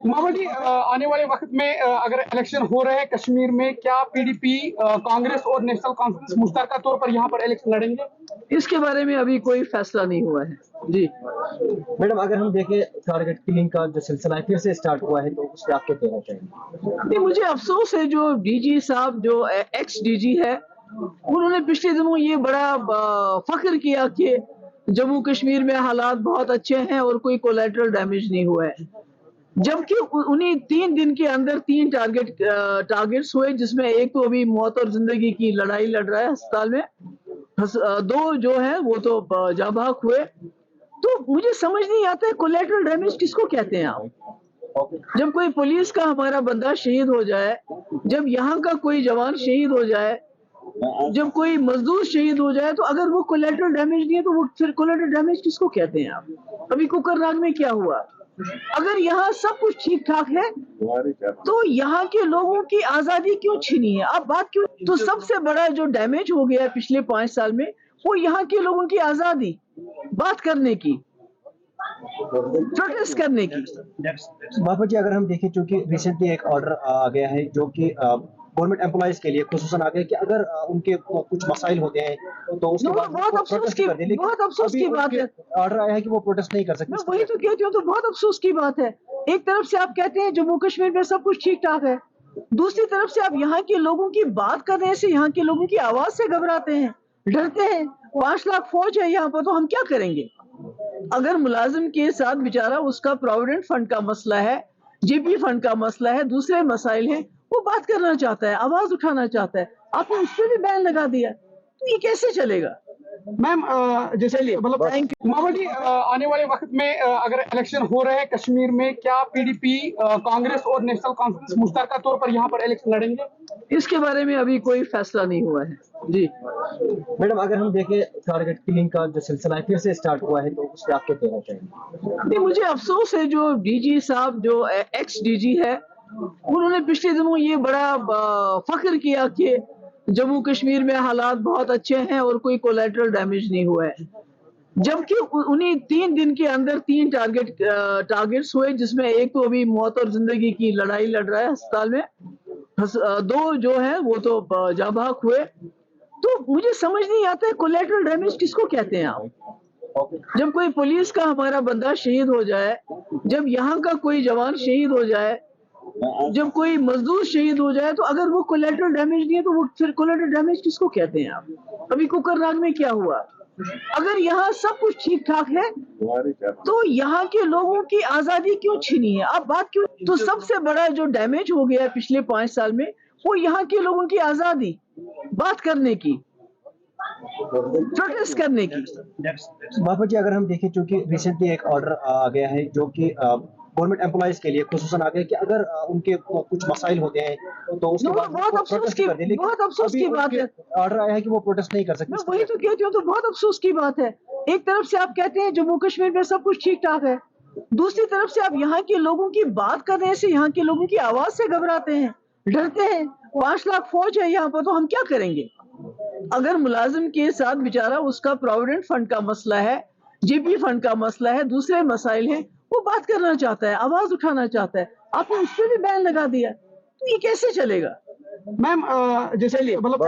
मामा जी, आने वाले वक्त में अगर इलेक्शन हो रहे हैं कश्मीर में, क्या पीडीपी, कांग्रेस और नेशनल कॉन्फ्रेंस मुश्तरका तौर पर यहाँ पर इलेक्शन लड़ेंगे? इसके बारे में अभी कोई फैसला नहीं हुआ है जी। मैडम, अगर हम देखें टारगेट किलिंग का जो सिलसिला है फिर से स्टार्ट हुआ है, तो उस पर आप क्या कहना चाहेंगे? नहीं, मुझे अफसोस है जो डीजी साहब, जो एक्स डीजी है, उन्होंने पिछले दिनों ये बड़ा फख्र किया कि जम्मू कश्मीर में हालात बहुत अच्छे हैं और कोई कोलैटरल डैमेज नहीं हुआ है, जबकि उन्हें 3 दिन के अंदर 3 टारगेट्स हुए, जिसमें एक तो अभी मौत और जिंदगी की लड़ाई लड़ रहा है अस्पताल में, 2 जो है वो तो जाँ बहक हुए। तो मुझे समझ नहीं आता है कोलैटरल डैमेज किसको कहते हैं आप? जब कोई पुलिस का हमारा बंदा शहीद हो जाए, जब यहाँ का कोई जवान शहीद हो जाए, जब कोई मजदूर शहीद हो जाए, तो अगर वो कोलैटरल डैमेज नहीं है तो वो फिर कोलैटरल डैमेज किसको कहते हैं आप? अभी कुकरनाग में क्या हुआ? अगर यहाँ सब कुछ ठीक ठाक है तो यहाँ के लोगों की आजादी क्यों छीनी है? आप बात क्यों? तो सबसे बड़ा जो डैमेज हो गया है पिछले 5 साल में, वो यहाँ के लोगों की आजादी बात करने की, प्रोटेस्ट करने की। बाबा जी, अगर हम देखें, चूंकि रिसेंटली एक ऑर्डर आ गया है जो कि गवर्नमेंट एम्प्लॉइज के लिए खुसूसन आ गया कि अगर उनके कुछ मसाइल होते हैं तो उसके बाद बहुत अफसोस की बात है। ऑर्डर आया है कि वो प्रोटेस्ट नहीं कर सकते। मैं वही तो कहती हूँ, तो बहुत अफसोस की बात है। एक तरफ से आप कहते हैं जम्मू कश्मीर में सब कुछ ठीक ठाक है, दूसरी तरफ से आप यहाँ के लोगों की बात करने से, यहाँ के लोगों की आवाज से घबराते हैं, डरते हैं। 5 लाख फौज है यहाँ पर, तो हम क्या करेंगे? अगर मुलाजिम के साथ बेचारा उसका प्रोविडेंट फंड का मसला है, जीपी फंड का मसला है, दूसरे मसाइल हैं, वो बात करना चाहता है, आवाज उठाना चाहता है, आपने उस पर भी बैन लगा दिया, तो ये कैसे चलेगा? मैम, जैसे मतलब मामा जी, आने वाले वक्त में अगर इलेक्शन हो रहे हैं कश्मीर में, क्या पीडीपी, कांग्रेस और नेशनल कॉन्फ्रेंस मुश्तरका तौर पर यहाँ पर इलेक्शन लड़ेंगे? इसके बारे में अभी कोई फैसला नहीं हुआ है जी। मैडम, अगर हम देखें टारगेट किलिंग का जो सिलसिला है फिर से स्टार्ट हुआ है, तो उस पर आप क्या कहना चाहेंगे? नहीं, मुझे अफसोस है जो डीजी साहब, जो एक्स डीजी है, उन्होंने पिछले दिनों ये बड़ा फख्र किया कि जम्मू कश्मीर में हालात बहुत अच्छे हैं और कोई कोलैटरल डैमेज नहीं हुआ है, जबकि उन्हें 3 दिन के अंदर 3 टारगेट्स हुए, जिसमें एक तो अभी मौत और जिंदगी की लड़ाई लड़ रहा है अस्पताल में, 2 जो है वो तो जाँ बहक हुए। तो मुझे समझ नहीं आता है कोलैटरल डैमेज किसको कहते हैं आप? जब कोई पुलिस का हमारा बंदा शहीद हो जाए, जब यहाँ का कोई जवान शहीद हो जाए, जब कोई मजदूर शहीद हो जाए, तो अगर वो कोलैटरल डैमेज नहीं है तो वो फिर कोलैटरल डैमेज किसको कहते हैं आप? अभी कुकरनाग में क्या हुआ? अगर यहाँ सब कुछ ठीक ठाक है तो यहाँ के लोगों की आजादी क्यों छीनी है? आप बात क्यों? तो सबसे बड़ा जो डैमेज हो गया है पिछले 5 साल में, वो यहाँ के लोगों की आजादी बात करने की, प्रोटेस्ट करने की। बाबा जी, अगर हम देखें, चूंकि रिसेंटली एक ऑर्डर आ गया है जो कि गवर्नमेंट एम्प्लॉइज के लिए खुसूसन आ गया कि अगर उनके कुछ मसाइल होते हैं तो उसके बाद बहुत अफसोस की बात है। ऑर्डर आया है कि वो प्रोटेस्ट नहीं कर सकते। मैं वही तो कहती हूँ, तो बहुत अफसोस की बात है। एक तरफ से आप कहते हैं जम्मू कश्मीर में सब कुछ ठीक ठाक है, दूसरी तरफ से आप यहाँ के लोगों की बात करने से, यहाँ के लोगों की आवाज से घबराते हैं, डरते हैं। 5 लाख फौज है यहाँ पर, तो हम क्या करेंगे? अगर मुलाजिम के साथ बेचारा उसका प्रोविडेंट फंड का मसला है, जीपी फंड का मसला है, दूसरे मसाइल हैं, वो बात करना चाहता है, आवाज उठाना चाहता है, आपने उस पर भी बैन लगा दिया, तो ये कैसे चलेगा? मैम, जैसे मतलब